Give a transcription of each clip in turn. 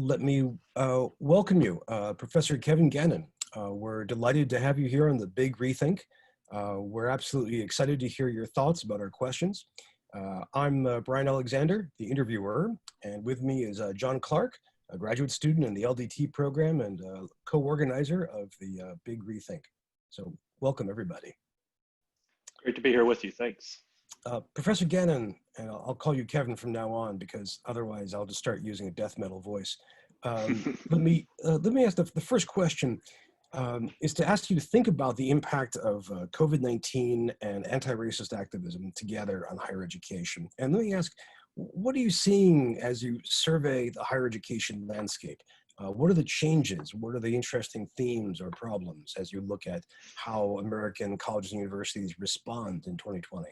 Let me welcome you, Professor Kevin Gannon. We're delighted to have you here on the Big Rethink. We're absolutely excited to hear your thoughts about our questions. I'm Bryan Alexander, the interviewer, and with me is John Clark, a graduate student in the LDT program and co-organizer of the Big Rethink. So welcome, everybody. Great to be here with you. Thanks. Professor Gannon, and I'll call you Kevin from now on because otherwise I'll just start using a death metal voice. Let me ask the first question is to ask you to think about the impact of COVID-19 and anti-racist activism together on higher education. And let me ask, what are you seeing as you survey the higher education landscape? What are the changes? What are the interesting themes or problems as you look at how American colleges and universities respond in 2020?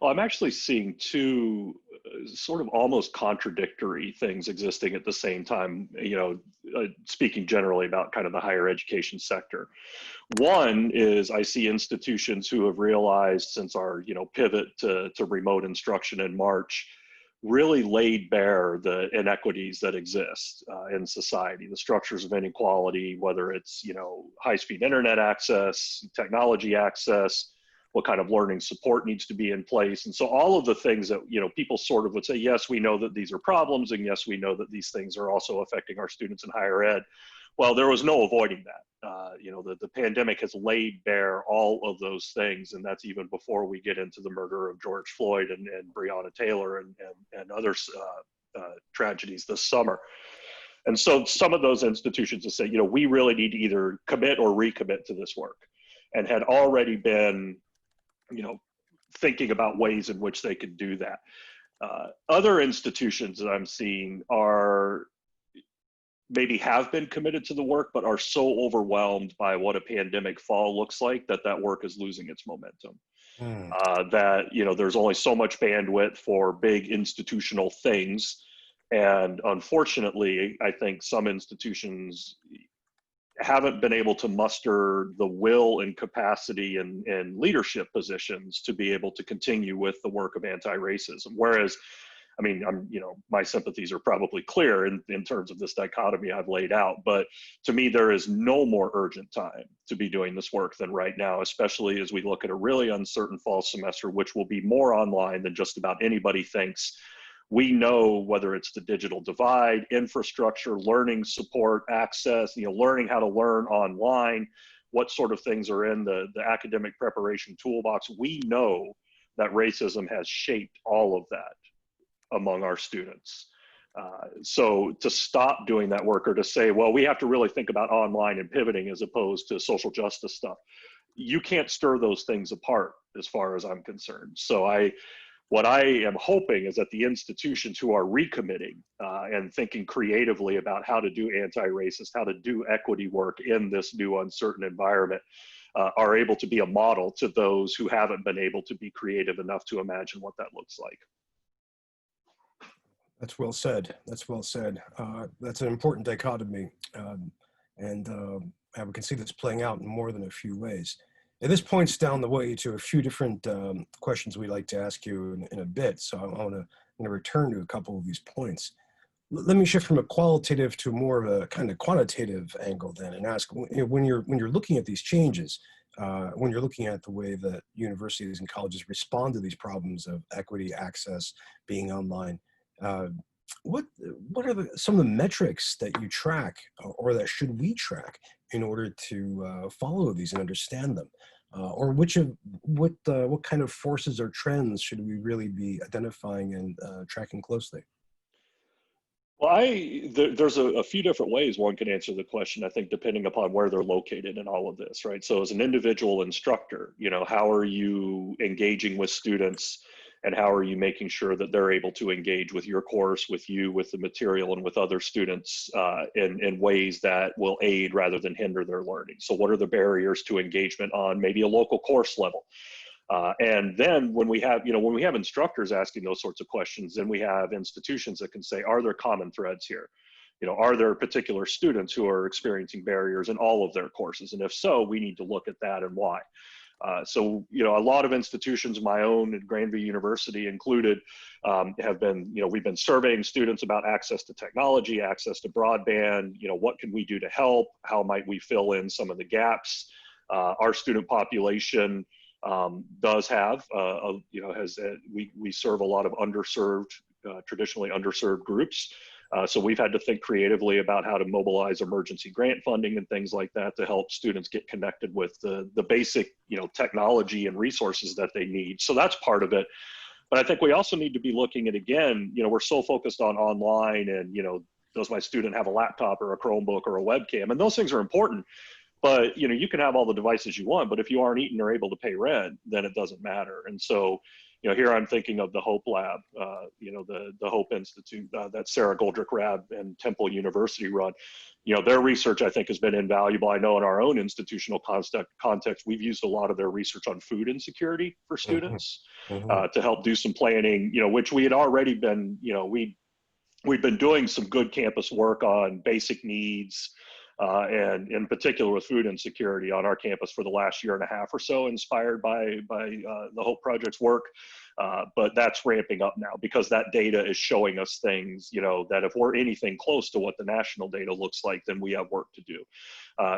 Well, I'm actually seeing two sort of almost contradictory things existing at the same time, speaking generally about kind of the higher education sector. One is I see institutions who have realized since our, pivot to remote instruction in March, really laid bare the inequities that exist in society, the structures of inequality, whether it's, high-speed internet access, technology access, what kind of learning support needs to be in place. And so all of the things that, people sort of would say, yes, we know that these are problems, and yes, we know that these things are also affecting our students in higher ed. Well, there was no avoiding that. The pandemic has laid bare all of those things, and that's even before we get into the murder of George Floyd and Breonna Taylor and other tragedies this summer. And so some of those institutions will say, we really need to either commit or recommit to this work, and had already been thinking about ways in which they could do that. Other institutions that I'm seeing are maybe have been committed to the work, but are so overwhelmed by what a pandemic fall looks like that work is losing its momentum. That, there's only so much bandwidth for big institutional things. And unfortunately, I think some institutions haven't been able to muster the will and capacity and leadership positions to be able to continue with the work of anti-racism. Whereas, my sympathies are probably clear in terms of this dichotomy I've laid out, but to me, there is no more urgent time to be doing this work than right now, especially as we look at a really uncertain fall semester, which will be more online than just about anybody thinks. We know whether it's the digital divide, infrastructure, learning support, access, learning how to learn online, what sort of things are in the academic preparation toolbox. We know that racism has shaped all of that among our students. So to stop doing that work or to say, well, we have to really think about online and pivoting as opposed to social justice stuff, you can't stir those things apart as far as I'm concerned. So what I am hoping is that the institutions who are recommitting and thinking creatively about how to do anti-racist, how to do equity work in this new uncertain environment are able to be a model to those who haven't been able to be creative enough to imagine what that looks like. That's well said. That's well said. That's an important dichotomy. And we can see this playing out in more than a few ways. And this points down the way to a few different questions we'd like to ask you in a bit. So I want to return to a couple of these points. Let me shift from a qualitative to more of a kind of quantitative angle then, and ask, when you're looking at these changes, when you're looking at the way that universities and colleges respond to these problems of equity, access, being online, what are some of the metrics that you track, or that should we track in order to follow these and understand them? Or what kind of forces or trends should we really be identifying and tracking closely? Well, there's a few different ways one can answer the question, I think, depending upon where they're located in all of this, right? So as an individual instructor, how are you engaging with students, and how are you making sure that they're able to engage with your course, with you, with the material, and with other students in ways that will aid rather than hinder their learning? So what are the barriers to engagement on maybe a local course level? And then when we have instructors asking those sorts of questions, then we have institutions that can say, are there common threads here? Are there particular students who are experiencing barriers in all of their courses? And if so, we need to look at that and why. So, a lot of institutions, my own and Grandview University included, have been, we've been surveying students about access to technology, access to broadband, what can we do to help? How might we fill in some of the gaps? Our student population does have, we serve a lot of underserved, traditionally underserved groups. So we've had to think creatively about how to mobilize emergency grant funding and things like that to help students get connected with the basic, technology and resources that they need. So that's part of it. But I think we also need to be looking at, again, we're so focused on online and, does my student have a laptop or a Chromebook or a webcam? And those things are important. But, you can have all the devices you want, but if you aren't eating or able to pay rent, then it doesn't matter. And so, here I'm thinking of the Hope Lab, the Hope Institute that Sarah Goldrick-Rab and Temple University run. Their research, I think, has been invaluable. I know in our own institutional context, we've used a lot of their research on food insecurity for students to help do some planning, which we had already been, we've been doing some good campus work on basic needs, and in particular with food insecurity on our campus for the last year and a half or so, inspired by the Hope Project's work. But that's ramping up now because that data is showing us things, that if we're anything close to what the national data looks like, then we have work to do.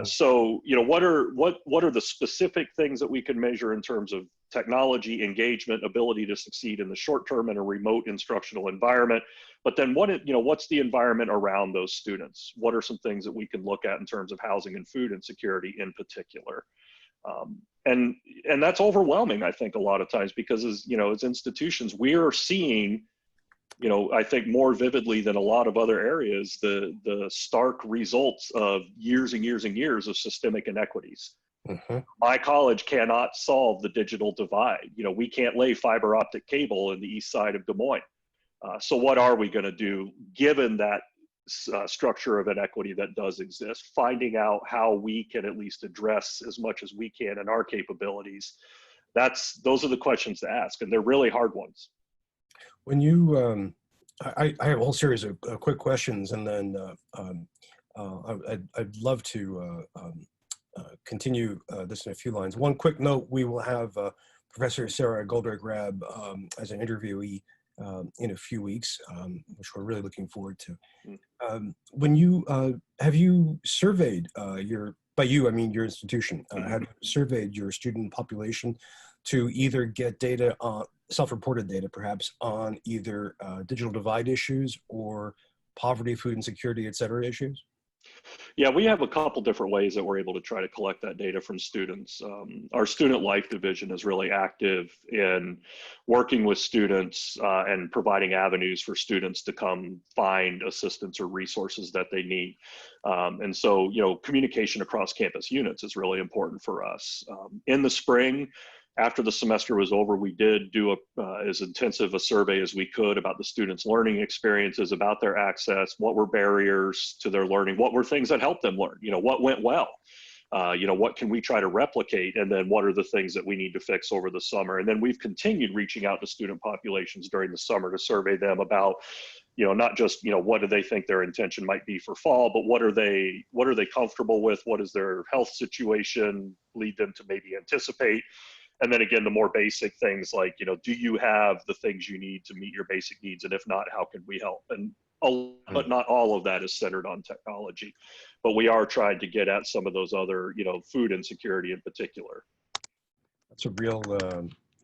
So, what are the specific things that we can measure in terms of technology, engagement, ability to succeed in the short term in a remote instructional environment? But then what's the environment around those students? What are some things that we can look at in terms of housing and food insecurity in particular? And that's overwhelming, I think, a lot of times, because as institutions, we are seeing, I think more vividly than a lot of other areas, the stark results of years and years and years of systemic inequities. My college cannot solve the digital divide. We can't lay fiber optic cable in the east side of Des Moines. So what are we going to do given that structure of inequity that does exist? Finding out how we can at least address as much as we can in our capabilities. Those are the questions to ask, and they're really hard ones. When you, I have a whole series of quick questions, and then I'd love to continue this in a few lines. One quick note: we will have Professor Sarah Goldrick-Rab as an interviewee in a few weeks, which we're really looking forward to. When you have you surveyed by you I mean your institution, have you surveyed your student population to either get data on self-reported data, perhaps on either digital divide issues or poverty, food insecurity, et cetera issues? Yeah, we have a couple different ways that we're able to try to collect that data from students. Our student life division is really active in working with students and providing avenues for students to come find assistance or resources that they need. And so, communication across campus units is really important for us. In the spring, after the semester was over, we did do as intensive a survey as we could about the students' learning experiences, about their access, what were barriers to their learning, what were things that helped them learn, what went well, what can we try to replicate, and then what are the things that we need to fix over the summer. And then we've continued reaching out to student populations during the summer to survey them about, not just, what do they think their intention might be for fall, but what are they comfortable with? What is their health situation lead them to maybe anticipate? And then again, the more basic things like, do you have the things you need to meet your basic needs? And if not, how can we help? And but not all of that is centered on technology. But we are trying to get at some of those other, food insecurity in particular. That's a real,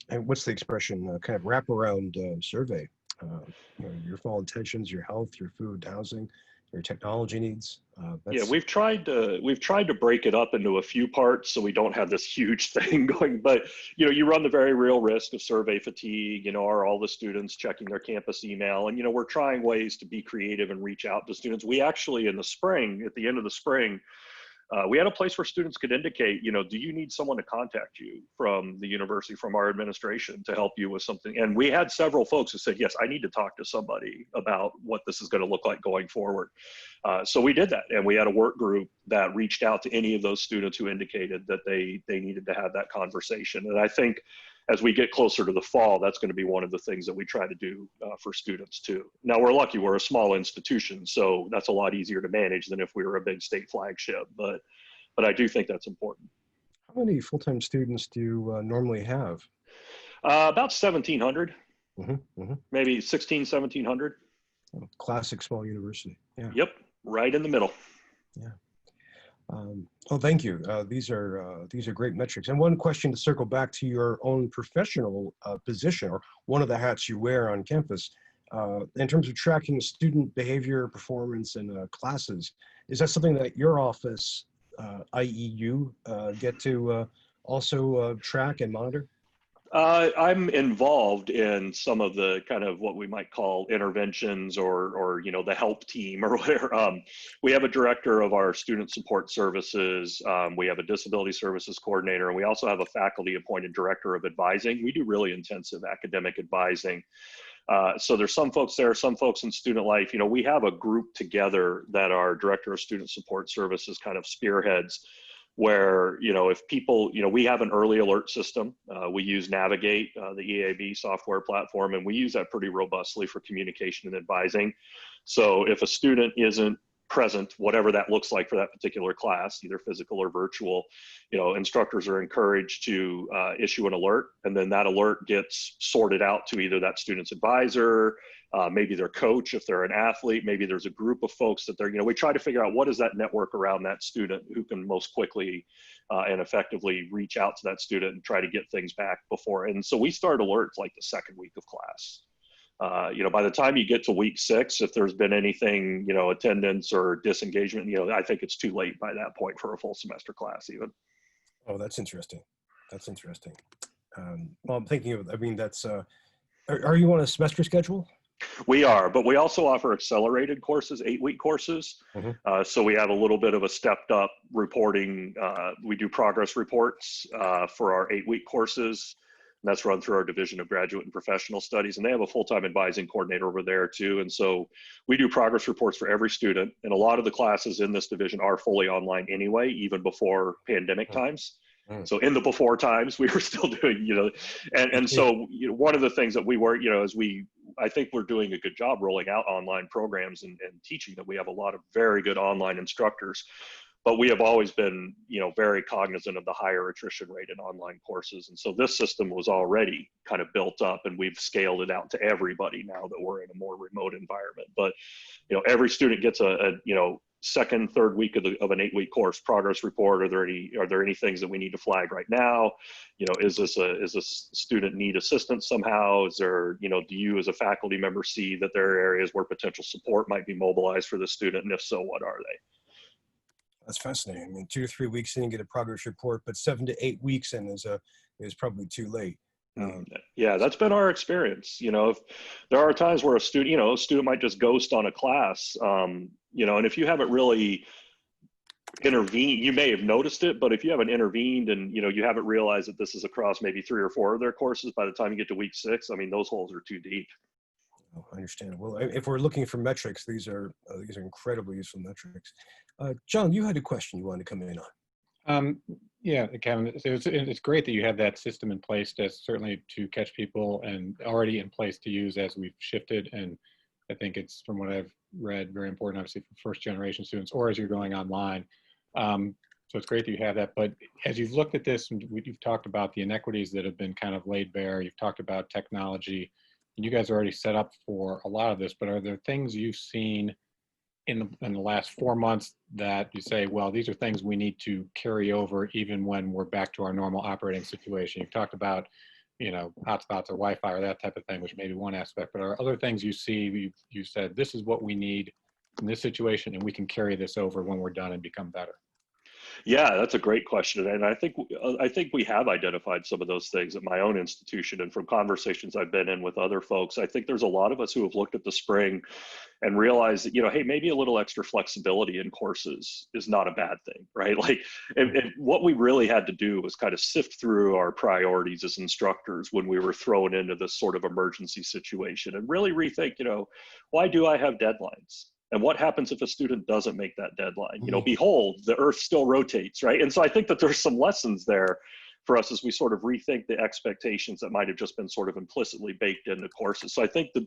and what's the expression, kind of wraparound survey. Your fall intentions, your health, your food, housing, your technology needs. Yeah, we've tried to break it up into a few parts so we don't have this huge thing going. But you run the very real risk of survey fatigue. Are all the students checking their campus email? And we're trying ways to be creative and reach out to students. We actually in the spring, at the end of the spring, we had a place where students could indicate, do you need someone to contact you from the university, from our administration to help you with something? And we had several folks who said, yes, I need to talk to somebody about what this is going to look like going forward. So we did that. And we had a work group that reached out to any of those students who indicated that they needed to have that conversation. And I think as we get closer to the fall, that's going to be one of the things that we try to do for students too. Now we're lucky, we're a small institution, so that's a lot easier to manage than if we were a big state flagship, but I do think that's important. How many full-time students do you normally have? About 1,700, Hmm. Hmm. maybe 16, 1,700. Classic small university. Yeah, Yep, right in the middle. yeah. Well, thank you. These are great metrics. And one question to circle back to your own professional position, or one of the hats you wear on campus, in terms of tracking student behavior, performance, and classes. Is that something that your office, i.e., you, get to also track and monitor? I'm involved in some of the kind of what we might call interventions or the help team or whatever. We have a director of our student support services. We have a disability services coordinator, and we also have a faculty appointed director of advising. We do really intensive academic advising. So there's some folks there, some folks in student life. We have a group together that our director of student support services kind of spearheads, where if people, we have an early alert system. We use Navigate, the EAB software platform, and we use that pretty robustly for communication and advising. So if a student isn't present, whatever that looks like for that particular class, either physical or virtual, instructors are encouraged to issue an alert, and then that alert gets sorted out to either that student's advisor, maybe their coach if they're an athlete, maybe there's a group of folks that we try to figure out what is that network around that student who can most quickly and effectively reach out to that student and try to get things back before. And so we start alerts like the second week of class. By the time you get to week 6, if there's been anything, attendance or disengagement, I think it's too late by that point for a full semester class even. Oh, that's interesting. That's interesting. Well, I'm thinking of, that's, are you on a semester schedule? We are, but we also offer accelerated courses, 8-week courses. Mm-hmm. So we have a little bit of a stepped up reporting. We do progress reports for our 8-week courses. And that's run through our Division of Graduate and Professional Studies. And they have a full-time advising coordinator over there too. And so we do progress reports for every student. And a lot of the classes in this division are fully online anyway, even before pandemic times. Mm-hmm. So in the before times, we were still doing, and so one of the things that we were, I think we're doing a good job rolling out online programs and teaching that. We have a lot of very good online instructors. But we have always been, very cognizant of the higher attrition rate in online courses. And so this system was already kind of built up, and we've scaled it out to everybody now that we're in a more remote environment. But, every student gets a second, third week of an 8-week course progress report. Are there any things that we need to flag right now? Is this student need assistance somehow? Is there, do you as a faculty member see that there are areas where potential support might be mobilized for the student? And if so, what are they? That's fascinating. 2 to 3 weeks in, you get a progress report, but 7 to 8 weeks in is probably too late. Yeah, that's been our experience. If there are times where a student might just ghost on a class, and if you haven't really intervened, you may have noticed it, but if you haven't intervened and, you haven't realized that this is across maybe 3 or 4 of their courses, by the time you get to week 6, those holes are too deep. Oh, I understand. Well, if we're looking for metrics, these are incredibly useful metrics. John, you had a question you wanted to come in on. Yeah, Kevin, it's great that you have that system in place certainly to catch people and already in place to use as we've shifted. And I think it's, from what I've read, very important, obviously, for first generation students or as you're going online. So it's great that you have that. But as you've looked at this, and you've talked about the inequities that have been kind of laid bare, you've talked about technology, and you guys are already set up for a lot of this, but are there things you've seen in the last 4 months that you say, well, these are things we need to carry over even when we're back to our normal operating situation? You've talked about, hotspots or Wi-Fi or that type of thing, which may be one aspect, but are other things you see, you said, this is what we need in this situation, and we can carry this over when we're done and become better? Yeah, that's a great question. And I think we have identified some of those things at my own institution, and from conversations I've been in with other folks. I think there's a lot of us who have looked at the spring and realized that, hey, maybe a little extra flexibility in courses is not a bad thing, right? And what we really had to do was kind of sift through our priorities as instructors when we were thrown into this sort of emergency situation and really rethink, why do I have deadlines? And what happens if a student doesn't make that deadline? Behold, the earth still rotates, right? And so I think that there's some lessons there for us as we sort of rethink the expectations that might have just been sort of implicitly baked into courses. So I think that,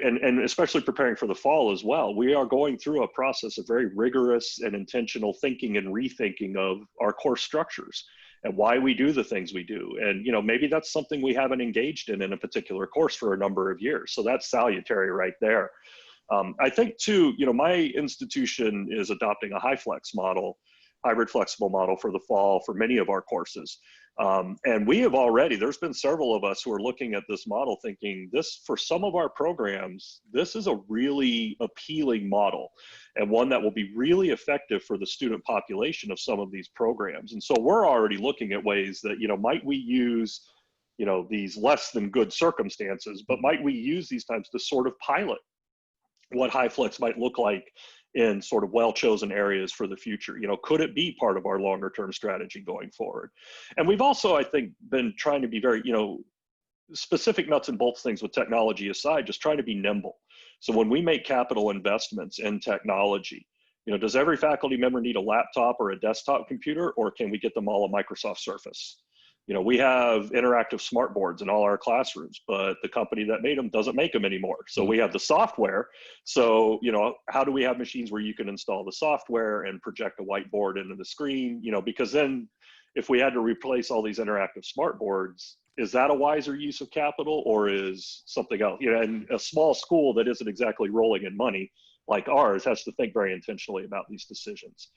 and especially preparing for the fall as well, we are going through a process of very rigorous and intentional thinking and rethinking of our course structures. and why we do the things we do. And, maybe that's something we haven't engaged in a particular course for a number of years. So that's salutary right there. I think too, my institution is adopting a hybrid flexible model for the fall for many of our courses. And we have already, there's been several of us who are looking at this model thinking this, for some of our programs, this is a really appealing model and one that will be really effective for the student population of some of these programs. And so we're already looking at ways that, might we use, these less than good circumstances, but might we use these times to sort of pilot what high flex might look like in sort of well-chosen areas for the future. Could it be part of our longer term strategy going forward? And we've also, I think, been trying to be very, specific nuts and bolts things with technology aside, just trying to be nimble. So when we make capital investments in technology, does every faculty member need a laptop or a desktop computer, or can we get them all a Microsoft Surface? We have interactive smart boards in all our classrooms, but the company that made them doesn't make them anymore. So we have the software. So, how do we have machines where you can install the software and project a whiteboard into the screen? Because then if we had to replace all these interactive smart boards, is that a wiser use of capital, or is something else? And a small school that isn't exactly rolling in money like ours has to think very intentionally about these decisions.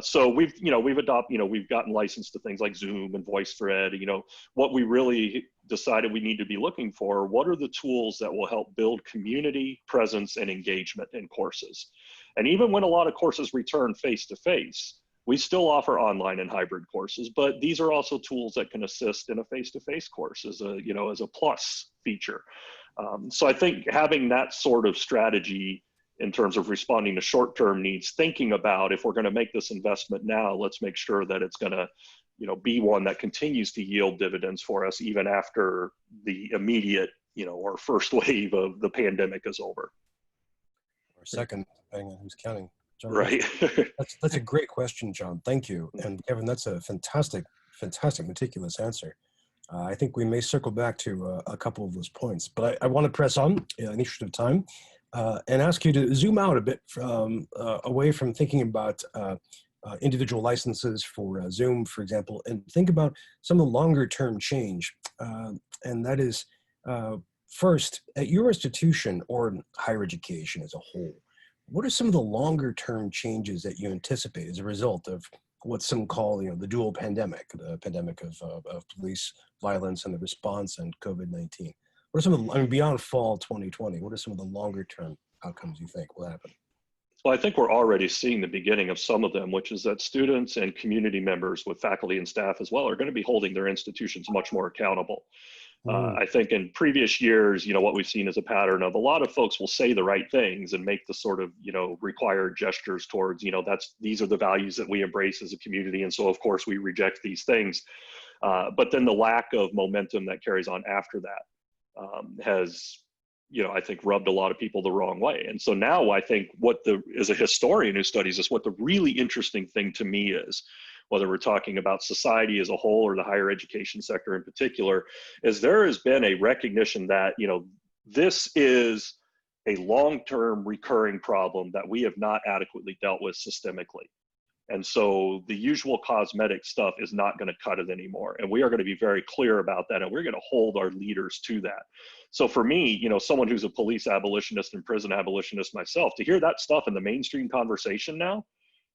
So we've gotten licensed to things like Zoom and VoiceThread. What we really decided we need to be looking for, what are the tools that will help build community presence and engagement in courses? And even when a lot of courses return face-to-face, we still offer online and hybrid courses, but these are also tools that can assist in a face-to-face course as a plus feature. So I think having that sort of strategy in terms of responding to short-term needs, thinking about if we're going to make this investment now, let's make sure that it's going to, be one that continues to yield dividends for us even after the immediate, or first wave of the pandemic is over. Or second, depending on who's counting. John, right. That's a great question, John. Thank you. And Kevin, that's a fantastic, meticulous answer. I think we may circle back to a couple of those points, but I want to press on in the interest of time. And ask you to zoom out a bit from away from thinking about individual licenses for Zoom, for example, and think about some of the longer term change. And that is, first, at your institution or higher education as a whole, what are some of the longer term changes that you anticipate as a result of what some call, the dual pandemic, the pandemic of police violence and the response and COVID-19? What are some of the, beyond fall 2020, what are some of the longer term outcomes you think will happen? Well, I think we're already seeing the beginning of some of them, which is that students and community members with faculty and staff as well are going to be holding their institutions much more accountable. I think in previous years, what we've seen is a pattern of a lot of folks will say the right things and make the sort of, required gestures towards, these are the values that we embrace as a community. And so, of course, we reject these things. But then the lack of momentum that carries on after that has, I think rubbed a lot of people the wrong way. And so now I think as a historian who studies this, what the really interesting thing to me is, whether we're talking about society as a whole or the higher education sector in particular, is there has been a recognition that, this is a long-term recurring problem that we have not adequately dealt with systemically. And so the usual cosmetic stuff is not going to cut it anymore. And we are going to be very clear about that. And we're going to hold our leaders to that. So for me, someone who's a police abolitionist and prison abolitionist myself, to hear that stuff in the mainstream conversation now,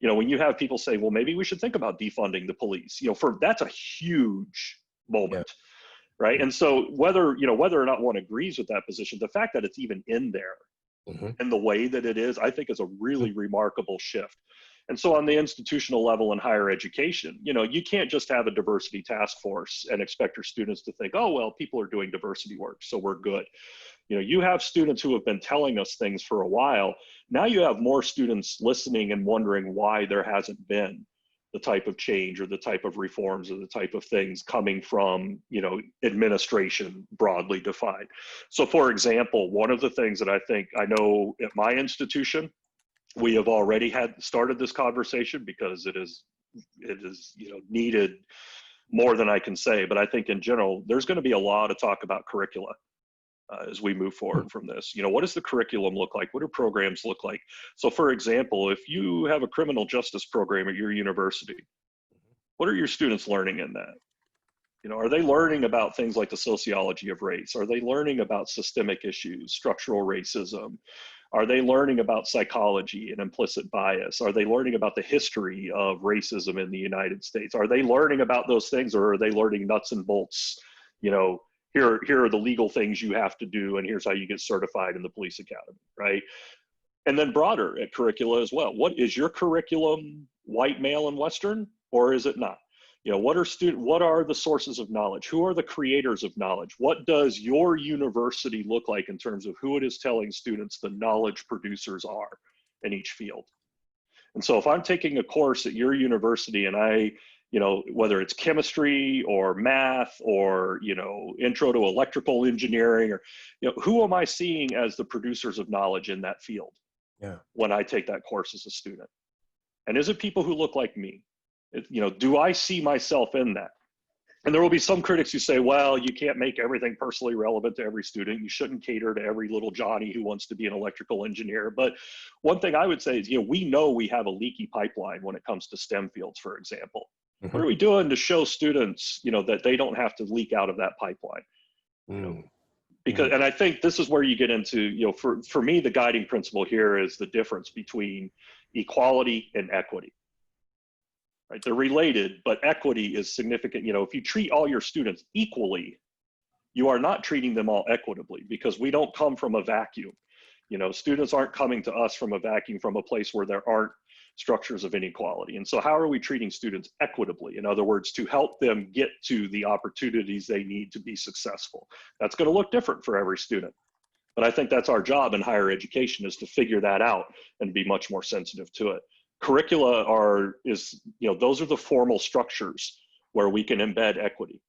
when you have people say, well, maybe we should think about defunding the police, that's a huge moment. Yeah. Right. And so whether or not one agrees with that position, the fact that it's even in there and the way that it is, I think is a really remarkable shift. And so on the institutional level in higher education, you can't just have a diversity task force and expect your students to think, oh, well, people are doing diversity work, so we're good. You have students who have been telling us things for a while. Now you have more students listening and wondering why there hasn't been the type of change or the type of reforms or the type of things coming from, administration broadly defined. So for example, one of the things that I know at my institution, we have already started this conversation because it is needed more than I can say. But I think in general, there's going to be a lot of talk about curricula as we move forward from this. What does the curriculum look like? What do programs look like? So for example, if you have a criminal justice program at your university, What are your students learning in that? You know, are they learning about things like the sociology of race? Are they learning about systemic issues, structural racism? Are they learning about psychology and implicit bias? Are they learning about the history of racism in the United States? Are they learning about those things, or are they learning nuts and bolts? You know, here are the legal things you have to do, and here's how you get certified in the police academy, right? And then broader at curricula as well. What is your curriculum, white, male, and Western, or is it not? You know, what are the sources of knowledge? Who are the creators of knowledge? What does your university look like in terms of who it is telling students the knowledge producers are in each field? And so if I'm taking a course at your university and you know, whether it's chemistry or math or, you know, intro to electrical engineering, or, you know, who am I seeing as the producers of knowledge in that field? Yeah. When I take that course as a student? And is it people who look like me? You know, do I see myself in that? And there will be some critics who say, well, you can't make everything personally relevant to every student. You shouldn't cater to every little Johnny who wants to be an electrical engineer. But one thing I would say is, you know we have a leaky pipeline when it comes to STEM fields, for example. Mm-hmm. What are we doing to show students, you know, that they don't have to leak out of that pipeline? You know, because, and I think this is where you get into, you know, for me, the guiding principle here is the difference between equality and equity. Right? They're related, but equity is significant. You know, if you treat all your students equally, you are not treating them all equitably, because we don't come from a vacuum. You know, students aren't coming to us from a vacuum, from a place where there aren't structures of inequality. And so how are we treating students equitably? In other words, to help them get to the opportunities they need to be successful. That's going to look different for every student. But I think that's our job in higher education, is to figure that out and be much more sensitive to it. Curricula you know, those are the formal structures where we can embed equity.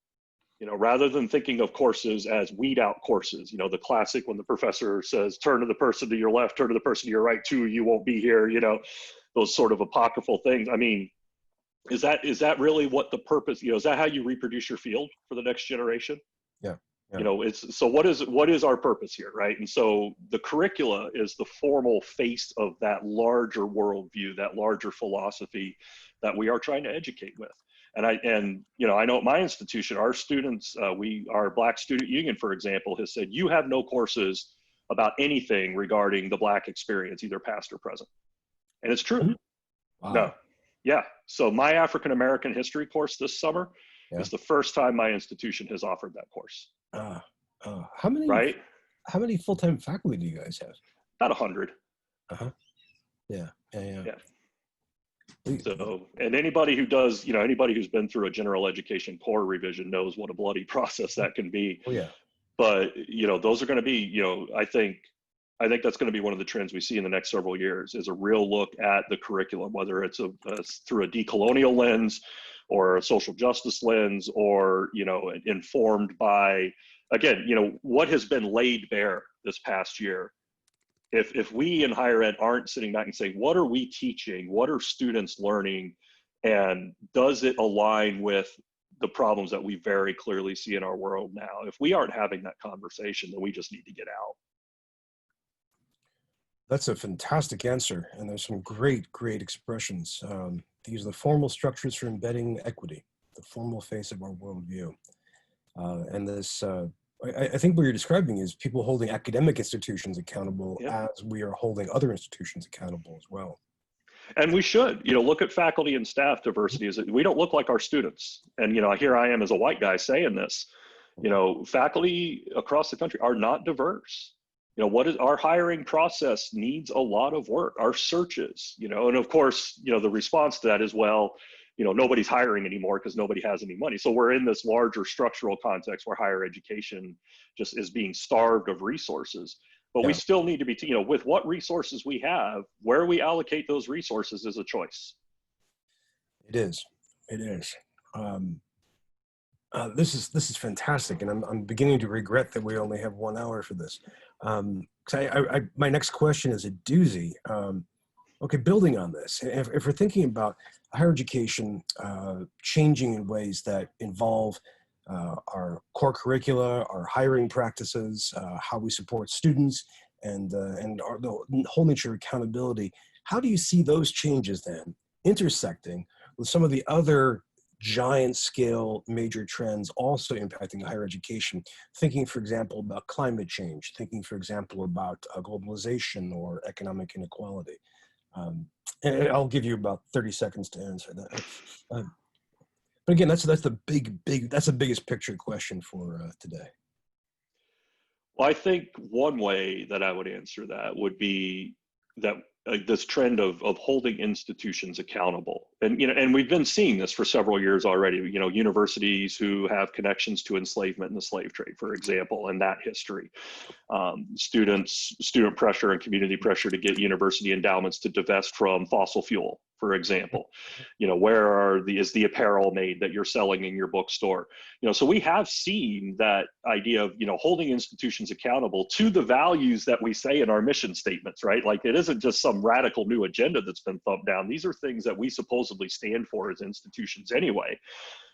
You know, rather than thinking of courses as weed out courses, you know, the classic when the professor says, turn to the person to your left, turn to the person to your right, too, you won't be here, you know, those sort of apocryphal things. I mean, is that really what the purpose, you know, is that how you reproduce your field for the next generation? Yeah. Yeah. You know, so what is our purpose here, right? And so the curricula is the formal face of that larger worldview, that larger philosophy that we are trying to educate with. And you know, I know at my institution, our students, our Black Student Union, for example, has said, you have no courses about anything regarding the Black experience, either past or present. And it's true. Wow. No. Yeah. So my African American history course this summer is the first time my institution has offered that course. How many? Right? How many full-time faculty do you guys have? About 100. Yeah. So, and anybody who does, you know, anybody who's been through a general education core revision knows what a bloody process that can be. Oh yeah. But you know, those are going to be, you know, I think that's going to be one of the trends we see in the next several years, is a real look at the curriculum, whether it's through a decolonial lens or a social justice lens, or, you know, informed by, again, you know, what has been laid bare this past year. If we in higher ed aren't sitting back and saying, what are we teaching? What are students learning? And does it align with the problems that we very clearly see in our world now? If we aren't having that conversation, then we just need to get out. That's a fantastic answer. And there's some great expressions. These are the formal structures for embedding equity, the formal face of our worldview. And this, I think what you're describing is people holding academic institutions accountable as we are holding other institutions accountable as well. And we should, you know, look at faculty and staff diversity. We don't look like our students. And, you know, here I am as a white guy saying this, you know, faculty across the country are not diverse. You know, our hiring process needs a lot of work, our searches, you know, and of course, you know, the response to that is, well, you know, nobody's hiring anymore because nobody has any money. So we're in this larger structural context where higher education just is being starved of resources. But we still need to be, you know, with what resources we have, where we allocate those resources is a choice. It is. This is fantastic, and I'm beginning to regret that we only have 1 hour for this. My next question is a doozy. Okay, building on this, if we're thinking about higher education changing in ways that involve our core curricula, our hiring practices, how we support students, and the whole nature of accountability, how do you see those changes then intersecting with some of the other giant scale major trends also impacting higher education, thinking, for example, about climate change, thinking, for example, about globalization or economic inequality. And I'll give you about 30 seconds to answer that. But again, that's the that's the biggest picture question for today. Well, I think one way that I would answer that would be that this trend of holding institutions accountable, and and we've been seeing this for several years already. Universities who have connections to enslavement and the slave trade, for example, and that history. Student pressure and community pressure to get university endowments to divest from fossil fuel, for example. Where is the apparel made that you're selling in your bookstore? So we have seen that idea of holding institutions accountable to the values that we say in our mission statements, right? Like, it isn't just some radical new agenda that's been thumped down. These are things that we supposedly stand for as institutions anyway.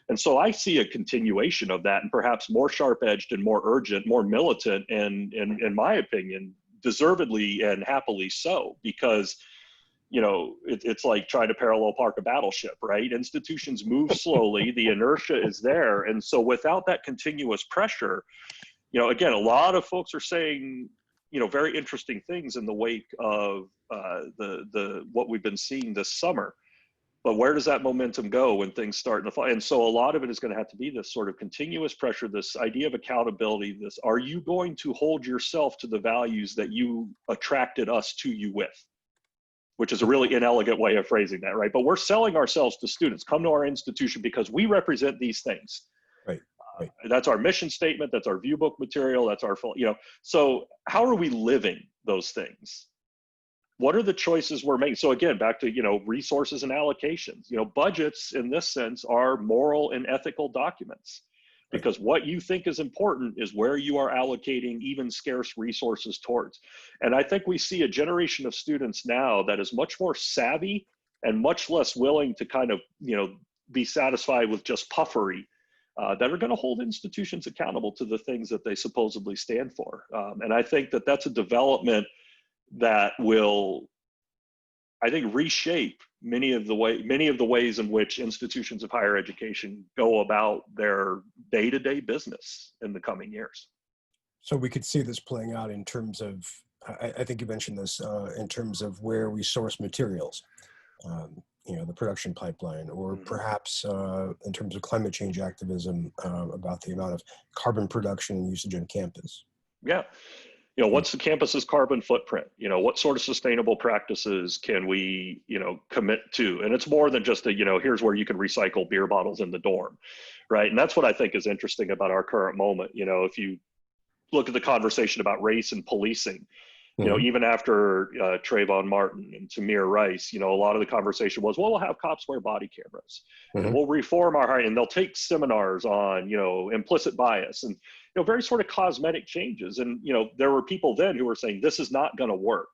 And so I see a continuation of that, and perhaps more sharp-edged and more urgent, more militant, and in my opinion, deservedly and happily so, because it's like trying to parallel park a battleship, right? Institutions move slowly, the inertia is there. And so without that continuous pressure, again, a lot of folks are saying, very interesting things in the wake of the what we've been seeing this summer. But where does that momentum go when things start to fall? And so a lot of it is going to have to be this sort of continuous pressure, this idea of accountability, are you going to hold yourself to the values that you attracted us to you with? Which is a really inelegant way of phrasing that, right? But we're selling ourselves to students. Come to our institution because we represent these things. Right. That's our mission statement. That's our view book material. That's our, so how are we living those things? What are the choices we're making? So again, back to, resources and allocations. Budgets in this sense are moral and ethical documents, because what you think is important is where you are allocating even scarce resources towards. And I think we see a generation of students now that is much more savvy and much less willing to kind of, be satisfied with just puffery, that are going to hold institutions accountable to the things that they supposedly stand for. And I think that that's a development that will, I think, reshape many of the ways in which institutions of higher education go about their day-to-day business in the coming years. So we could see this playing out in terms of, I think you mentioned this, in terms of where we source materials, the production pipeline, or perhaps in terms of climate change activism, about the amount of carbon production and usage on campus. Yeah. What's the campus's carbon footprint? What sort of sustainable practices can we, commit to? And it's more than just here's where you can recycle beer bottles in the dorm, right? And that's what I think is interesting about our current moment. If you look at the conversation about race and policing, even after Trayvon Martin and Tamir Rice, a lot of the conversation was, well, we'll have cops wear body cameras, and we'll reform our hiring, and they'll take seminars on, implicit bias and, very sort of cosmetic changes. And, there were people then who were saying, this is not going to work.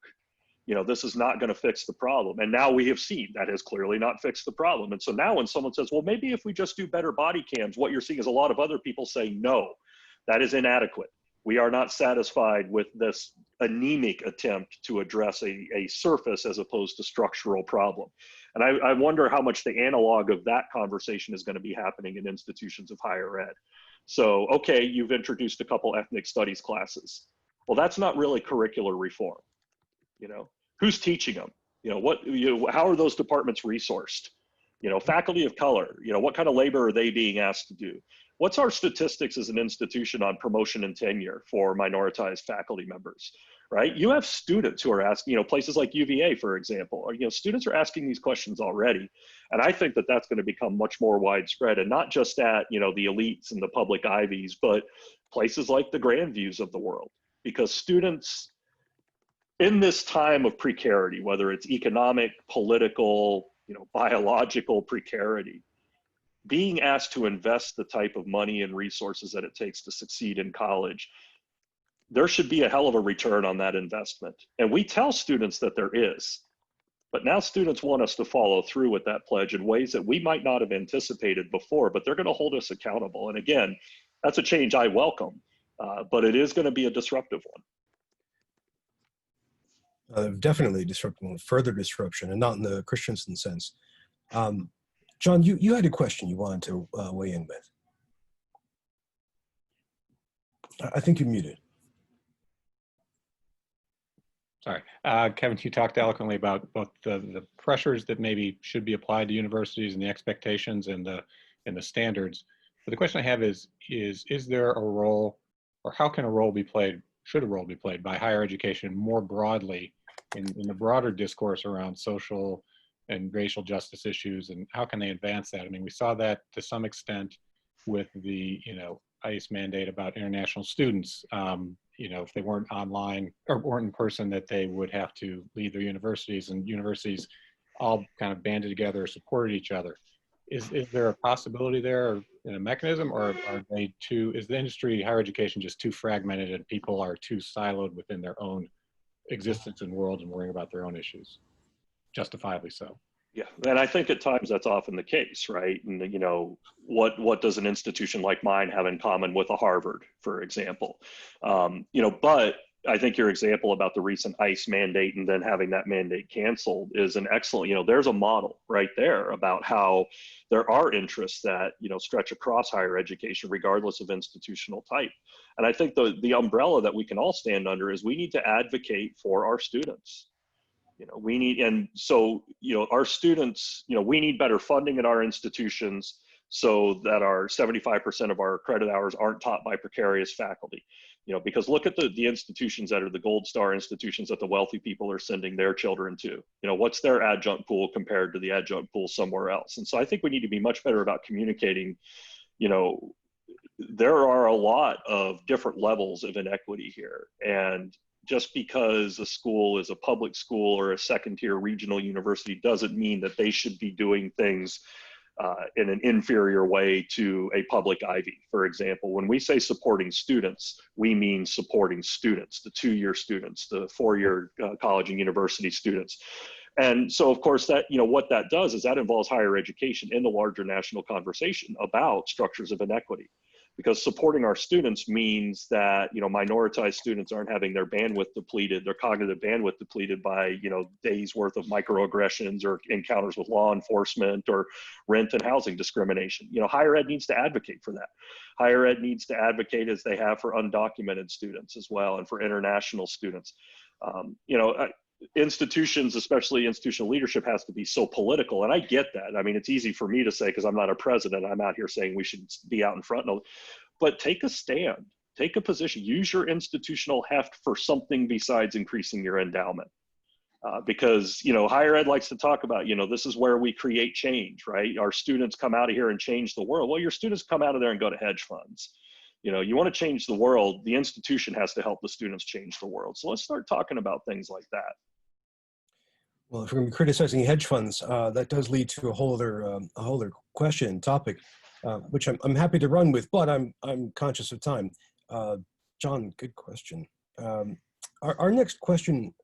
This is not going to fix the problem. And now we have seen that has clearly not fixed the problem. And so now when someone says, well, maybe if we just do better body cams, what you're seeing is a lot of other people saying, no, that is inadequate. We are not satisfied with this anemic attempt to address a surface as opposed to structural problem. And I wonder how much the analog of that conversation is going to be happening in institutions of higher ed. So, okay, you've introduced a couple ethnic studies classes. Well, that's not really curricular reform. Who's teaching them? How are those departments resourced? Faculty of color, what kind of labor are they being asked to do? What's our statistics as an institution on promotion and tenure for minoritized faculty members, right? You have students who are asking, places like UVA, for example, or, students are asking these questions already. And I think that that's going to become much more widespread, and not just at, the elites and the public Ivies, but places like the Grandviews of the world, because students in this time of precarity, whether it's economic, political, biological precarity, being asked to invest the type of money and resources that it takes to succeed in college, there should be a hell of a return on that investment. And we tell students that there is, but now students want us to follow through with that pledge in ways that we might not have anticipated before, but they're going to hold us accountable. And again, that's a change I welcome, but it is going to be a disruptive one. Definitely disruptive, further disruption, and not in the Christensen sense. John, you had a question you wanted to weigh in with. I think you're muted. Sorry. Kevin, you talked eloquently about both the pressures that maybe should be applied to universities and the expectations and the standards. But the question I have is there a role, or how can a role be played, should a role be played by higher education more broadly in the broader discourse around social and racial justice issues, and how can they advance that? I mean, we saw that to some extent with the, ICE mandate about international students. If they weren't online or weren't in person, that they would have to leave their universities, and universities all kind of banded together or supported each other. Is there a possibility there in a mechanism, or is the industry, higher education, just too fragmented and people are too siloed within their own existence and world and worrying about their own issues? Justifiably so. Yeah, and I think at times that's often the case, right? And what does an institution like mine have in common with a Harvard, for example? But I think your example about the recent ICE mandate and then having that mandate canceled is an excellent, there's a model right there about how there are interests that, stretch across higher education, regardless of institutional type. And I think the umbrella that we can all stand under is we need to advocate for our students. Our students, we need better funding at our institutions so that our 75% of our credit hours aren't taught by precarious faculty. Because look at the institutions that are the gold star institutions that the wealthy people are sending their children to. What's their adjunct pool compared to the adjunct pool somewhere else? And so I think we need to be much better about communicating. There are a lot of different levels of inequity here. And just because a school is a public school or a second-tier regional university doesn't mean that they should be doing things in an inferior way to a public Ivy. For example, when we say supporting students, we mean supporting students, the 2-year students, the 4-year college and university students. And so, of course, that what that does is that involves higher education in the larger national conversation about structures of inequity. Because supporting our students means that, minoritized students aren't having their bandwidth depleted, their cognitive bandwidth depleted by, days worth of microaggressions or encounters with law enforcement or rent and housing discrimination. Higher ed needs to advocate for that. Higher ed needs to advocate, as they have, for undocumented students as well, and for international students. Institutions, especially institutional leadership, has to be so political. And I get that. I mean, it's easy for me to say, because I'm not a president, I'm out here saying we should be out in front. But take a stand, take a position, use your institutional heft for something besides increasing your endowment. Because, higher ed likes to talk about, this is where we create change, right? Our students come out of here and change the world. Well, your students come out of there and go to hedge funds. You want to change the world, the institution has to help the students change the world. So let's start talking about things like that. Well, if we're going to be criticizing hedge funds, that does lead to a whole other question topic, which I'm happy to run with, but I'm conscious of time. John, good question. Our next question,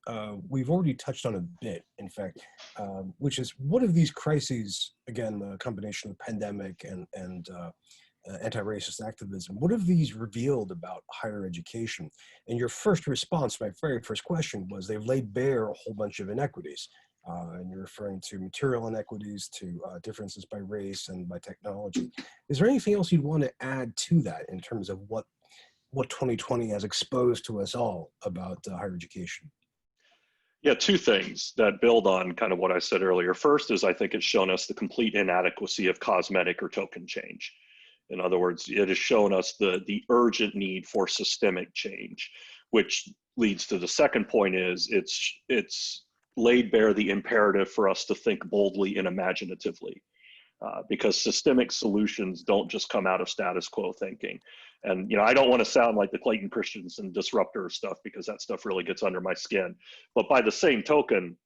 we've already touched on a bit, in fact, which is, what of these crises, again, the combination of the pandemic and anti-racist activism, what have these revealed about higher education? And your first response, my very first question, was they've laid bare a whole bunch of inequities. And you're referring to material inequities, to differences by race and by technology. Is there anything else you'd want to add to that in terms of what 2020 has exposed to us all about higher education? Yeah, two things that build on kind of what I said earlier. First is, I think it's shown us the complete inadequacy of cosmetic or token change. In other words, it has shown us the urgent need for systemic change, which leads to the second point is it's laid bare the imperative for us to think boldly and imaginatively, because systemic solutions don't just come out of status quo thinking. And, I don't want to sound like the Clayton Christensen disruptor stuff, because that stuff really gets under my skin. But by the same token,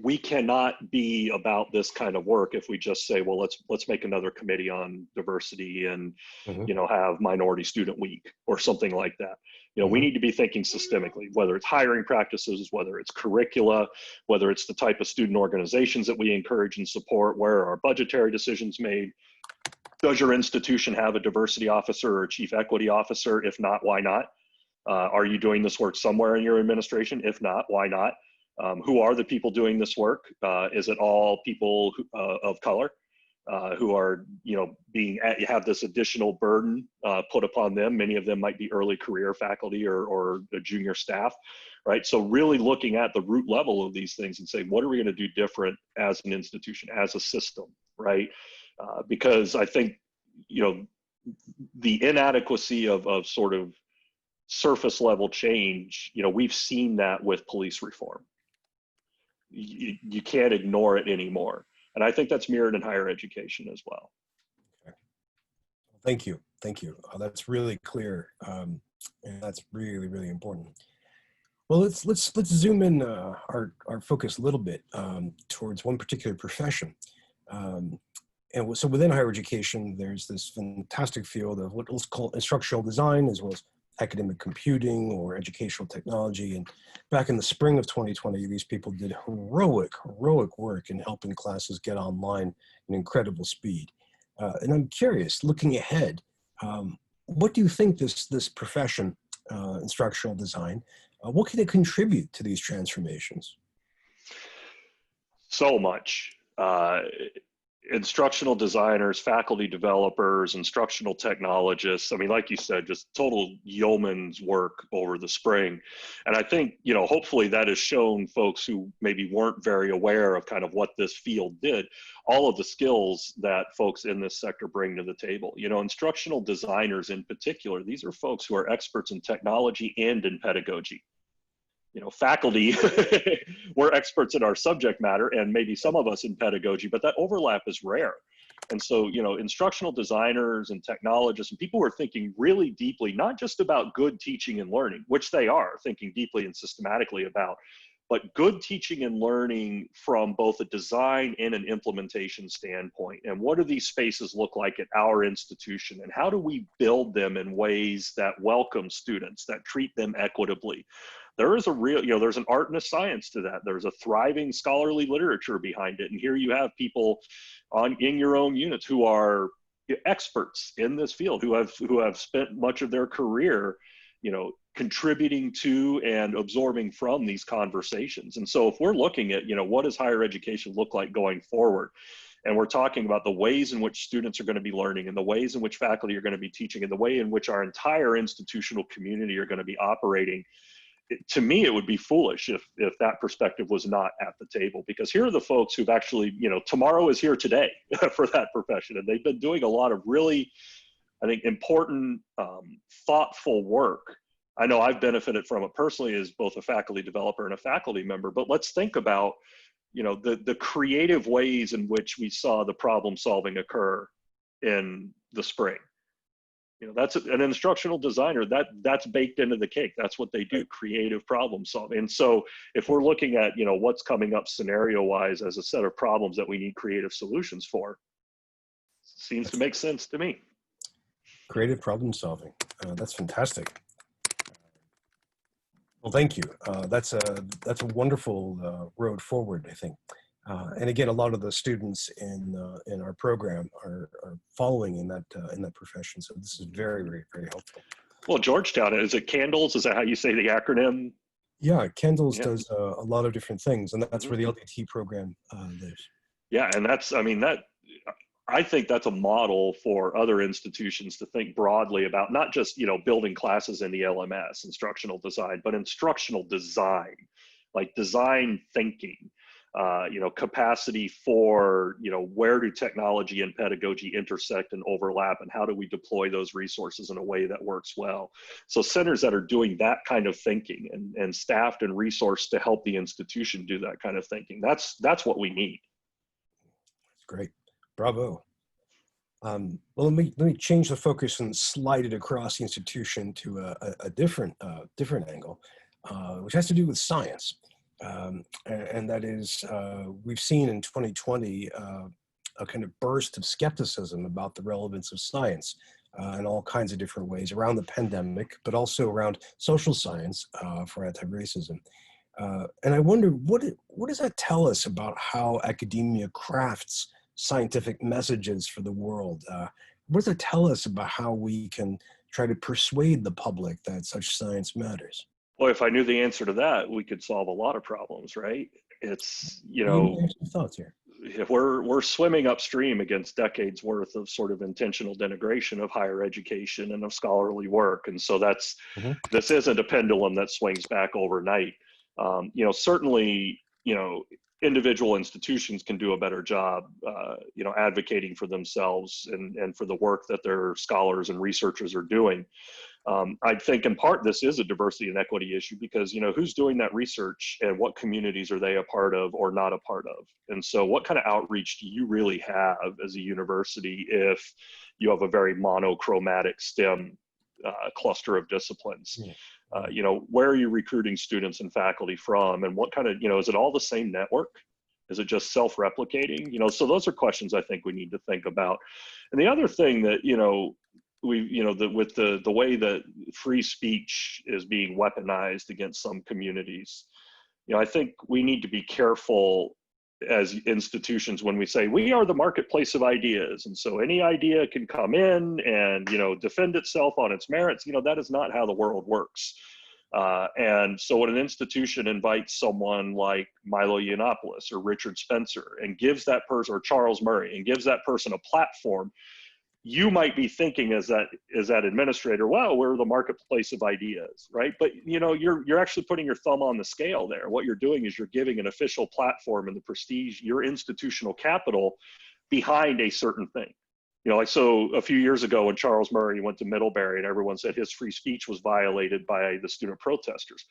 we cannot be about this kind of work if we just say, well, let's make another committee on diversity and, have minority student week or something like that. We need to be thinking systemically, whether it's hiring practices, whether it's curricula, whether it's the type of student organizations that we encourage and support, where are budgetary decisions made? Does your institution have a diversity officer or a chief equity officer? If not, why not? Are you doing this work somewhere in your administration? If not, why not? Who are the people doing this work? Is it all people of color? who are, have this additional burden put upon them. Many of them might be early career faculty or junior staff, right? So really looking at the root level of these things and saying, what are we going to do different as an institution, as a system, right? Because I think, the inadequacy of sort of surface level change, we've seen that with police reform. You can't ignore it anymore. And I think that's mirrored in higher education as well. Okay. Thank you. Thank you. That's really clear. And that's really, really important. Well, let's zoom in our focus a little bit towards one particular profession. And so within higher education, there's this fantastic field of what let's call instructional design, as well as academic computing or educational technology. And back in the spring of 2020, these people did heroic work in helping classes get online in incredible speed. And I'm curious, looking ahead, what do you think this profession, instructional design, what can it contribute to these transformations? So much. Instructional designers, faculty developers, instructional technologists. I mean, like you said, just total yeoman's work over the spring. And I think, hopefully that has shown folks who maybe weren't very aware of kind of what this field did, all of the skills that folks in this sector bring to the table. Instructional designers in particular, these are folks who are experts in technology and in pedagogy. Faculty, we're experts in our subject matter, and maybe some of us in pedagogy, but that overlap is rare. And so, instructional designers and technologists and people who are thinking really deeply, not just about good teaching and learning, which they are thinking deeply and systematically about, but good teaching and learning from both a design and an implementation standpoint. And what do these spaces look like at our institution? And how do we build them in ways that welcome students, that treat them equitably? There is a real, there's an art and a science to that. There's a thriving scholarly literature behind it. And here you have people in your own units who are experts in this field, who have spent much of their career, contributing to and absorbing from these conversations. And so if we're looking at, what does higher education look like going forward? And we're talking about the ways in which students are going to be learning and the ways in which faculty are going to be teaching and the way in which our entire institutional community are going to be operating. To me, it would be foolish if that perspective was not at the table, because here are the folks who've actually, tomorrow is here today for that profession. And they've been doing a lot of really, I think, important, thoughtful work. I know I've benefited from it personally as both a faculty developer and a faculty member, but let's think about, the creative ways in which we saw the problem solving occur in the spring. That's an instructional designer, that's baked into the cake. That's what they do, creative problem solving. And so if we're looking at, what's coming up scenario wise as a set of problems that we need creative solutions for, seems to make sense to me. Creative problem solving. That's fantastic. Well, thank you. That's a wonderful road forward, I think. And again, a lot of the students in our program are following in that profession. So this is very, very, very helpful. Well, Georgetown, is it CANDLES? Is that how you say the acronym? Yeah, CANDLES does a lot of different things, and that's where the LDT program lives. Yeah, and I think that's a model for other institutions to think broadly about, not just, building classes in the LMS, instructional design, but instructional design, like design thinking, capacity for, where do technology and pedagogy intersect and overlap, and how do we deploy those resources in a way that works well? So centers that are doing that kind of thinking and staffed and resourced to help the institution do that kind of thinking, that's what we need. That's great. Bravo. Well, let me change the focus and slide it across the institution to a different angle, which has to do with science. And that is, we've seen in 2020 a kind of burst of skepticism about the relevance of science in all kinds of different ways around the pandemic, but also around social science for anti-racism. And I wonder, what does that tell us about how academia crafts scientific messages for the world? What does it tell us about how we can try to persuade the public that such science matters? Well, if I knew the answer to that, we could solve a lot of problems, right? It's, Some thoughts here. if we're swimming upstream against decades worth of sort of intentional denigration of higher education and of scholarly work. And so Mhm. this isn't a pendulum that swings back overnight. Certainly, individual institutions can do a better job, advocating for themselves and for the work that their scholars and researchers are doing. I think in part this is a diversity and equity issue because, who's doing that research and what communities are they a part of or not a part of? And so what kind of outreach do you really have as a university if you have a very monochromatic STEM cluster of disciplines? Where are you recruiting students and faculty from, and what kind of, is it all the same network? Is it just self-replicating? So those are questions I think we need to think about. And the other thing that, with the way that free speech is being weaponized against some communities, I think we need to be careful as institutions when we say we are the marketplace of ideas, and so any idea can come in and defend itself on its merits. That is not how the world works. And so when an institution invites someone like Milo Yiannopoulos or Richard Spencer and gives that person, or Charles Murray, and gives that person a platform, you might be thinking as that administrator, wow, we're the marketplace of ideas, right? But you're actually putting your thumb on the scale there. What you're doing is you're giving an official platform and the prestige, your institutional capital behind a certain thing. So a few years ago when Charles Murray went to Middlebury and everyone said his free speech was violated by the student protesters.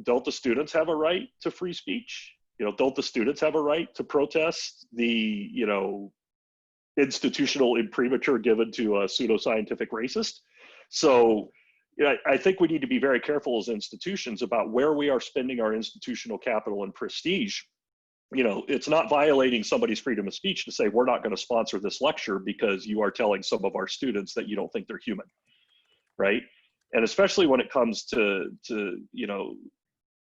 Don't the students have a right to free speech? Don't the students have a right to protest the, institutional imprimatur given to a pseudoscientific racist? So I think we need to be very careful as institutions about where we are spending our institutional capital and prestige. It's not violating somebody's freedom of speech to say, we're not going to sponsor this lecture because you are telling some of our students that you don't think they're human, right? And especially when it comes to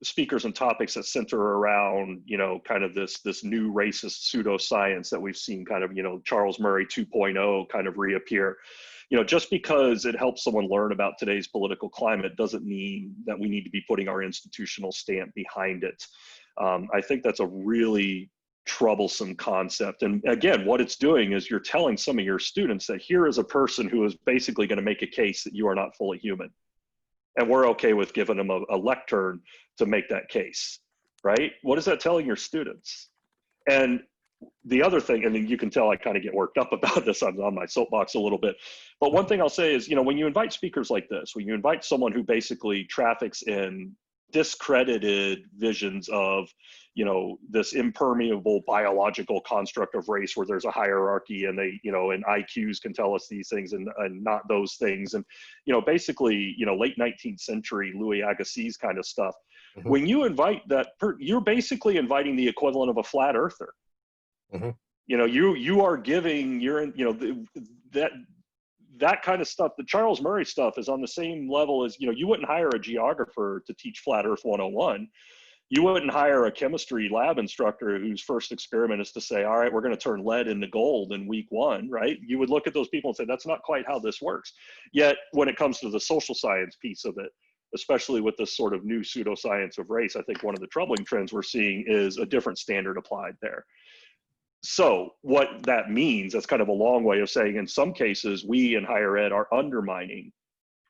speakers and topics that center around, kind of this new racist pseudoscience that we've seen kind of, Charles Murray 2.0 kind of reappear. Just because it helps someone learn about today's political climate doesn't mean that we need to be putting our institutional stamp behind it. I think that's a really troublesome concept. And again, what it's doing is you're telling some of your students that here is a person who is basically going to make a case that you are not fully human. And we're okay with giving them a lectern to make that case, right? What is that telling your students? And the other thing, and then you can tell I kind of get worked up about this, I'm on my soapbox a little bit, but one thing I'll say is, when you invite speakers like this, when you invite someone who basically traffics in discredited visions of, this impermeable biological construct of race where there's a hierarchy and they, and IQs can tell us these things and not those things. And, basically, late 19th century Louis Agassiz kind of stuff. Mhm. When you invite that, you're basically inviting the equivalent of a flat earther. Mhm. You are giving that kind of stuff. The Charles Murray stuff is on the same level as, you wouldn't hire a geographer to teach Flat Earth 101. You wouldn't hire a chemistry lab instructor whose first experiment is to say, all right, we're going to turn lead into gold in week 1, right? You would look at those people and say, that's not quite how this works. Yet when it comes to the social science piece of it, especially with this sort of new pseudoscience of race, I think one of the troubling trends we're seeing is a different standard applied there. So what that means, that's kind of a long way of saying in some cases, we in higher ed are undermining,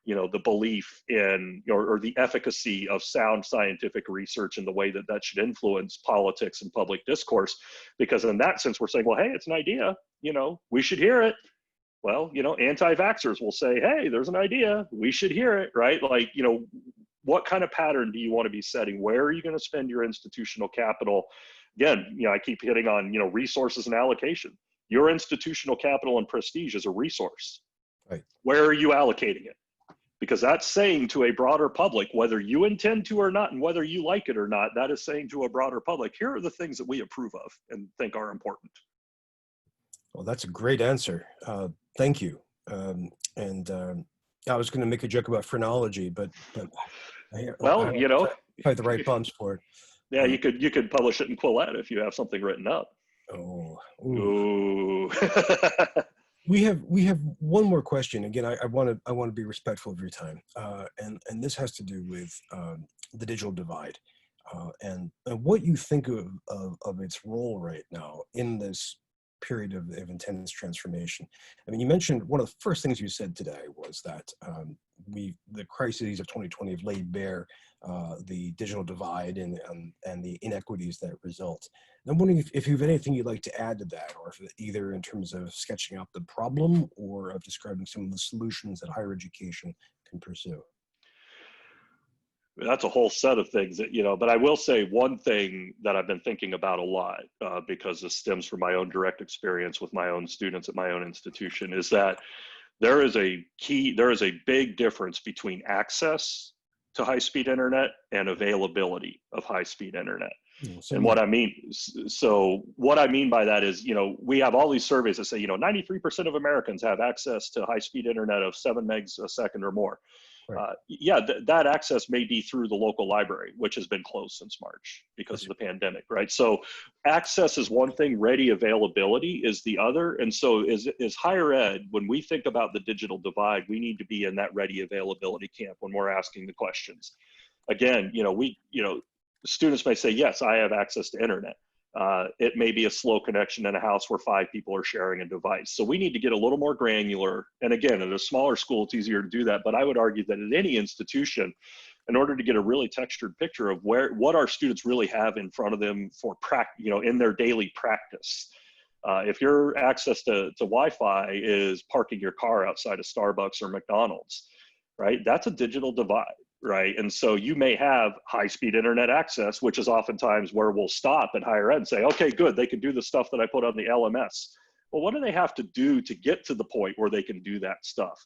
the belief in or the efficacy of sound scientific research and the way that that should influence politics and public discourse. Because in that sense, we're saying, well, hey, it's an idea, we should hear it. Well, anti-vaxxers will say, hey, there's an idea, we should hear it, right? Like, what kind of pattern do you want to be setting? Where are you going to spend your institutional capital? Again, I keep hitting on, resources and allocation. Your institutional capital and prestige is a resource. Right. Where are you allocating it? Because that's saying to a broader public, whether you intend to or not, and whether you like it or not, that is saying to a broader public, here are the things that we approve of and think are important. Well, that's a great answer. Thank you. I was going to make a joke about phrenology, but I Well, find the right bumps for it. Yeah, you could publish it in Quillette if you have something written up. Oh, ooh. we have one more question. Again, I want to be respectful of your time, and this has to do with the digital divide. and what you think of its role right now in this period of intense transformation. I mean, you mentioned one of the first things you said today was that the crises of 2020 have laid bare the digital divide and the inequities that result. And I'm wondering if you have anything you'd like to add to that, or if either in terms of sketching out the problem or of describing some of the solutions that higher education can pursue. That's a whole set of things that, but I will say one thing that I've been thinking about a lot, because this stems from my own direct experience with my own students at my own institution, is that there is a big difference between access to high-speed internet and availability of high-speed internet. And what I mean by that is, we have all these surveys that say, 93% of Americans have access to high-speed internet of 7 megs a second or more. Right. That access may be through the local library, which has been closed since March because of the pandemic, right? So access is one thing, ready availability is the other. And so is higher ed, when we think about the digital divide, we need to be in that ready availability camp when we're asking the questions. Again, students may say, yes, I have access to internet. It may be a slow connection in a house where 5 people are sharing a device. So we need to get a little more granular. And again, at a smaller school, it's easier to do that. But I would argue that at any institution, in order to get a really textured picture of what our students really have in front of them for in their daily practice. If your access to Wi-Fi is parking your car outside of Starbucks or McDonald's, right? That's a digital divide. Right. And so you may have high-speed internet access, which is oftentimes where we'll stop at higher ed and say, okay, good, they can do the stuff that I put on the LMS. Well, what do they have to do to get to the point where they can do that stuff?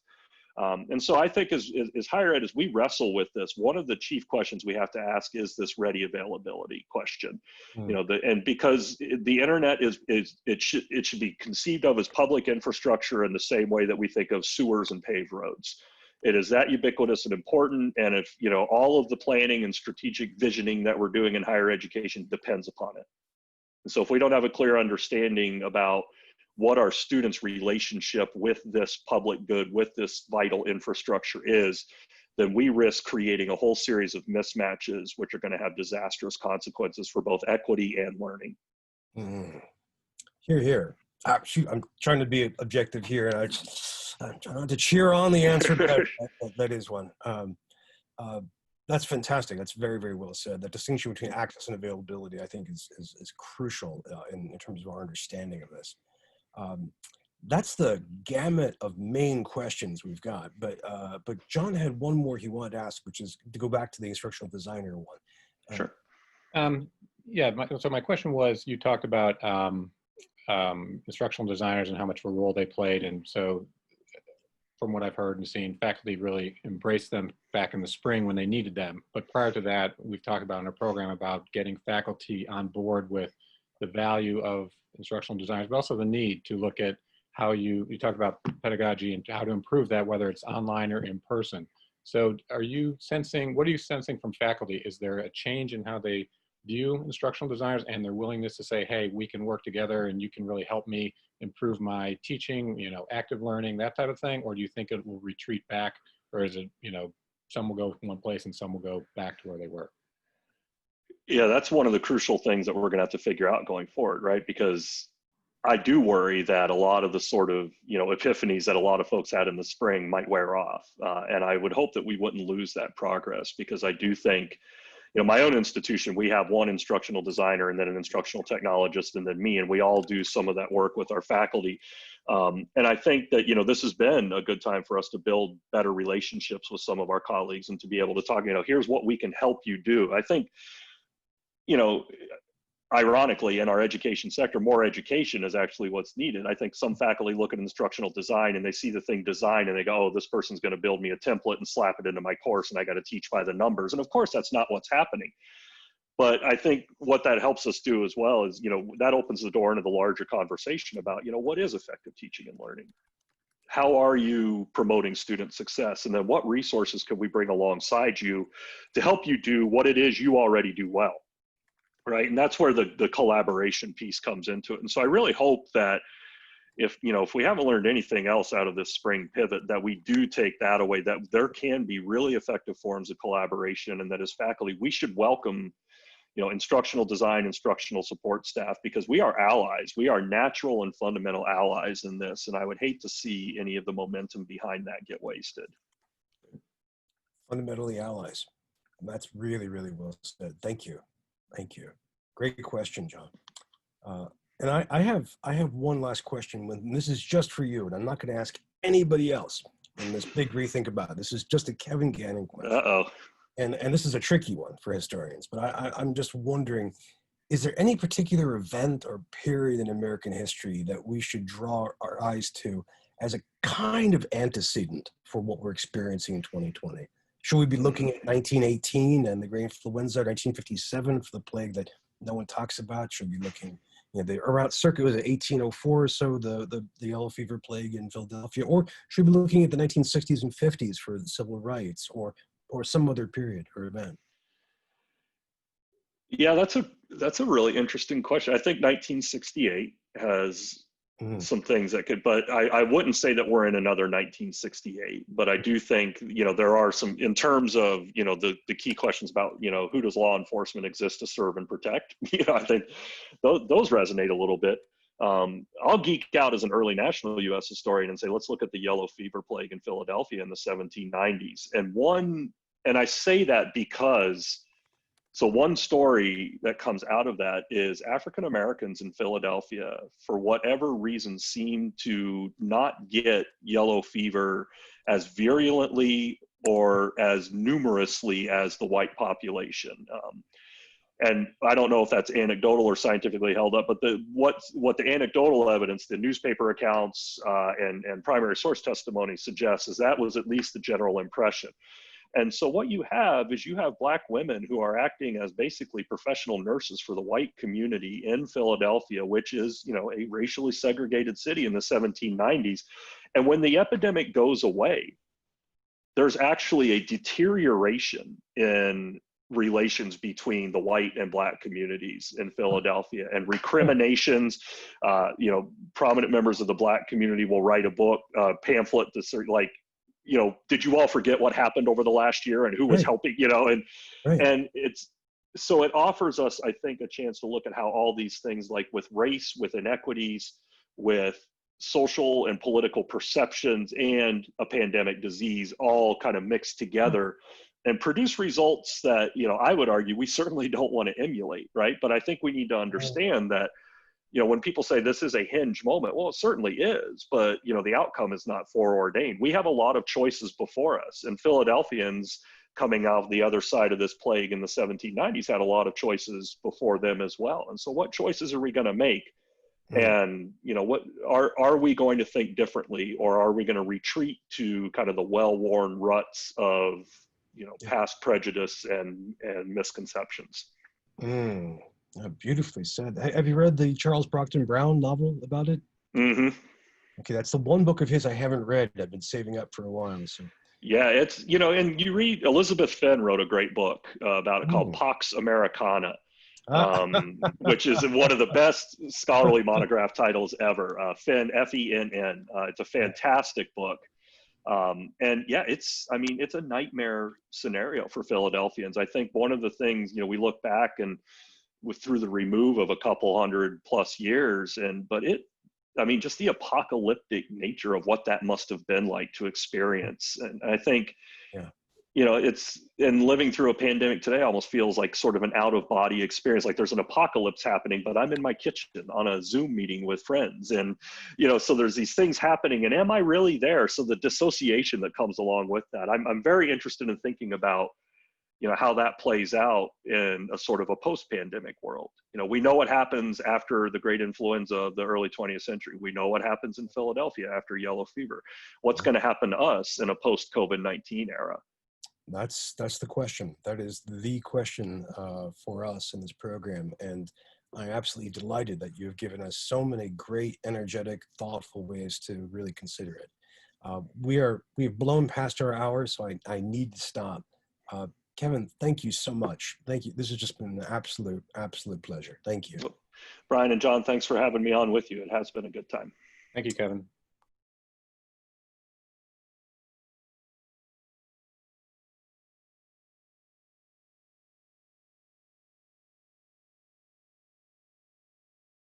And so I think as higher ed, as we wrestle with this, one of the chief questions we have to ask is this ready availability question. And because the internet it should be conceived of as public infrastructure in the same way that we think of sewers and paved roads. It is that ubiquitous and important. And if, all of the planning and strategic visioning that we're doing in higher education depends upon it. And so if we don't have a clear understanding about what our students' relationship with this public good, with this vital infrastructure is, then we risk creating a whole series of mismatches, which are going to have disastrous consequences for both equity and learning. Hear, hear. Shoot, I'm trying to be objective here, and I'm trying not to cheer on the answer, but that is one. That's fantastic. That's very, very well said. That distinction between access and availability, I think, is crucial in terms of our understanding of this. That's the gamut of main questions we've got. But John had one more he wanted to ask, which is to go back to the instructional designer one. Sure. So my question was, you talked about instructional designers and how much of a role they played. And so from what I've heard and seen, faculty really embraced them back in the spring when they needed them. But prior to that, we've talked about in our program about getting faculty on board with the value of instructional designers, but also the need to look at how you talked about pedagogy and how to improve that, whether it's online or in person. So what are you sensing from faculty? Is there a change in how they view instructional designers and their willingness to say, hey, we can work together and you can really help me improve my teaching, active learning, that type of thing? Or do you think it will retreat back, or is it, some will go one place and some will go back to where they were? Yeah, that's one of the crucial things that we're going to have to figure out going forward, right? Because I do worry that a lot of the sort of, epiphanies that a lot of folks had in the spring might wear off. And I would hope that we wouldn't lose that progress, because I do think, my own institution, we have one instructional designer and then an instructional technologist and then me, and we all do some of that work with our faculty. And I think that, this has been a good time for us to build better relationships with some of our colleagues and to be able to talk, here's what we can help you do. I think, ironically, in our education sector, more education is actually what's needed. I think some faculty look at instructional design and they see the thing designed and they go, oh, this person's going to build me a template and slap it into my course and I got to teach by the numbers. And of course, that's not what's happening. But I think what that helps us do as well is, that opens the door into the larger conversation about, what is effective teaching and learning? How are you promoting student success? And then what resources can we bring alongside you to help you do what it is you already do well? Right. And that's where the collaboration piece comes into it. And so I really hope that if we haven't learned anything else out of this spring pivot, that we do take that away, that there can be really effective forms of collaboration, and that as faculty, we should welcome instructional design, instructional support staff, because we are allies. We are natural and fundamental allies in this. And I would hate to see any of the momentum behind that get wasted. Fundamentally allies. And that's really, really well said. Thank you. Thank you. Great question, John. And I have one last question. And this is just for you, and I'm not going to ask anybody else in this big rethink about it. This is just a Kevin Gannon question. Uh-oh. And this is a tricky one for historians, but I'm just wondering, is there any particular event or period in American history that we should draw our eyes to as a kind of antecedent for what we're experiencing in 2020? Should we be looking at 1918 and the great influenza, 1957 for the plague that no one talks about? Should we be looking, around circa, was it 1804 or so, the yellow fever plague in Philadelphia? Or should we be looking at the 1960s and 50s for the civil rights, or some other period or event? Yeah, that's a really interesting question. I think 1968 has some things that could, but I wouldn't say that we're in another 1968, but I do think, there are some, in terms of, the key questions about, who does law enforcement exist to serve and protect? I think those resonate a little bit. I'll geek out as an early national U.S. historian and say, let's look at the yellow fever plague in Philadelphia in the 1790s. And I say that because, so one story that comes out of that is African Americans in Philadelphia, for whatever reason, seem to not get yellow fever as virulently or as numerously as the white population. And I don't know if that's anecdotal or scientifically held up, but what the anecdotal evidence, the newspaper accounts and primary source testimony suggests is that was at least the general impression. And so what you have is Black women who are acting as basically professional nurses for the white community in Philadelphia, which is, a racially segregated city in the 1790s. And when the epidemic goes away, there's actually a deterioration in relations between the white and Black communities in Philadelphia, and recriminations. Prominent members of the Black community will write a book, pamphlet that's like, did you all forget what happened over the last year and who was helping, and so it offers us, I think, a chance to look at how all these things, like with race, with inequities, with social and political perceptions, and a pandemic disease all kind of mixed together and produce results that, I would argue we certainly don't want to emulate, right? But I think we need to understand that, when people say this is a hinge moment, well, it certainly is, but, the outcome is not foreordained. We have a lot of choices before us, and Philadelphians coming out the other side of this plague in the 1790s had a lot of choices before them as well. And so what choices are we going to make? And, what are we going to think differently, or are we going to retreat to kind of the well-worn ruts of, past prejudice and misconceptions? Beautifully said. Have you read the Charles Brockton Brown novel about it? Mm-hmm. Okay, that's the one book of his I haven't read. I've been saving up for a while. So. Yeah, it's, and you read, Elizabeth Fenn wrote a great book about it called Pax Americana, which is one of the best scholarly monograph titles ever. Fenn, F-E-N-N. It's a fantastic book. And yeah, it's a nightmare scenario for Philadelphians. I think one of the things, we look back and through the remove of a couple hundred plus years, but just the apocalyptic nature of what that must have been like to experience. And I think, and living through a pandemic today almost feels like sort of an out of body experience. Like there's an apocalypse happening, but I'm in my kitchen on a Zoom meeting with friends. And, so there's these things happening, and am I really there? So the dissociation that comes along with that, I'm very interested in thinking about, how that plays out in a sort of a post-pandemic world. We know what happens after the great influenza of the early 20th century. We know what happens in Philadelphia after yellow fever. What's going to happen to us in a post-COVID-19 era? That's the question. That is the question for us in this program. And I'm absolutely delighted that you've given us so many great, energetic, thoughtful ways to really consider it. We've blown past our hour, so I need to stop. Kevin, thank you so much. Thank you. This has just been an absolute pleasure. Thank you. Brian and John, thanks for having me on with you. It has been a good time. Thank you, Kevin.